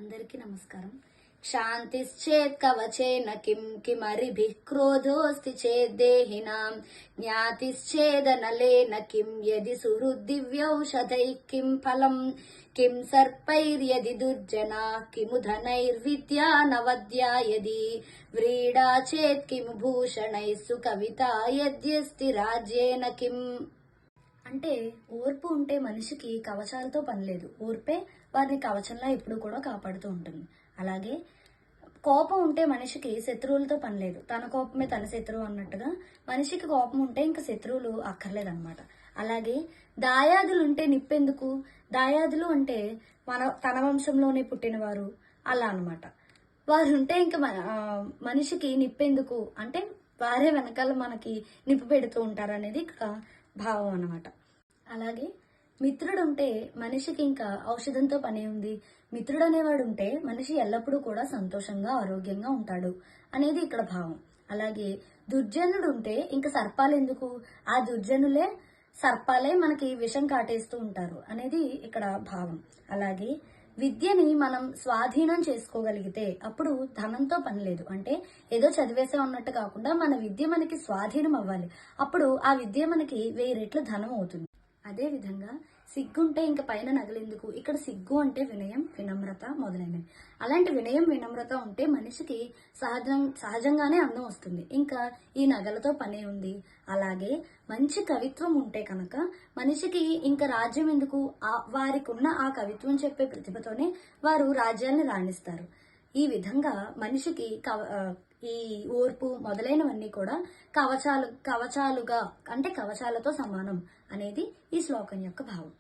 అందరికీ నమస్కారం. శాంతిశ్చేత్ కవచేన కిం కిమరిభిః క్రోధోస్తి చేద్దేహినాం జ్ఞాతిశ్చేదనలేన కిం యది సుహృద్దివ్యౌషధైః కిం ఫలం కిం సర్పైర్యది దుర్జనాః కిము ధనైర్విద్యా నవద్యా యది వ్రీడా చేత్ కిము భూషణైః సుకవితా యద్యస్తి రాజ్యేన కిం. అంటే ఓర్పు ఉంటే మనిషికి కవచాలతో పని లేదు. ఓర్పే వారిని కవచంలా ఎప్పుడూ కూడా కాపాడుతూ ఉంటుంది. అలాగే కోపం ఉంటే మనిషికి శత్రువులతో పని లేదు. తన కోపమే తన శత్రువు అన్నట్టుగా మనిషికి కోపం ఉంటే ఇంకా శత్రువులు అక్కర్లేదన్నమాట. అలాగే దాయాదులు ఉంటే నిప్పెందుకు? దాయాదులు అంటే తన వంశంలోనే పుట్టినవారు అలా అన్నమాట. వారు ఉంటే ఇంకా మనిషికి నిప్పెందుకు అంటే వారే వెనకాల మనకి నిప్పు పెడుతూ ఉంటారు అనేది ఇక్కడ భావం అన్నమాట. అలాగే మిత్రుడు ఉంటే మనిషికి ఇంకా ఔషధంతో పని ఉంది. మిత్రుడు అనేవాడు ఉంటే మనిషి ఎల్లప్పుడూ కూడా సంతోషంగా ఆరోగ్యంగా ఉంటాడు అనేది ఇక్కడ భావం. అలాగే దుర్జనుడు ఉంటే ఇంకా సర్పాలు ఎందుకు? ఆ దుర్జనులే సర్పాలే మనకి విషం కాటేస్తూ ఉంటారు అనేది ఇక్కడ భావం. అలాగే విద్యని మనం స్వాధీనం చేసుకోగలిగితే అప్పుడు ధనంతో పని లేదు. అంటే ఏదో చదివేసే ఉన్నట్టు కాకుండా మన విద్య మనకి స్వాధీనం అవ్వాలి. అప్పుడు ఆ విద్య మనకి 1000 రెట్లు ధనం అవుతుంది. అదే విధంగా సిగ్గుంటే ఇంకా పైన నగలెందుకు? ఇక్కడ సిగ్గు అంటే వినయం, వినమ్రత మొదలైనవి. అలాంటి వినయం, వినమ్రత ఉంటే మనిషికి సహజంగానే అందం వస్తుంది. ఇంకా ఈ నగలతో పనే ఉంది. అలాగే మంచి కవిత్వం ఉంటే కనుక మనిషికి ఇంకా రాజ్యం ఎందుకు? వారికి ఉన్న ఆ కవిత్వం చెప్పే ప్రతిభతోనే వారు రాజ్యాన్ని రాణిస్తారు. ఈ విధంగా మనిషికి ఈ ఓర్పు మొదలైనవన్నీ కూడా కవచాలుగా అంటే కవచాలతో సమానం అనేది ఈ శ్లోకం యొక్క భావం.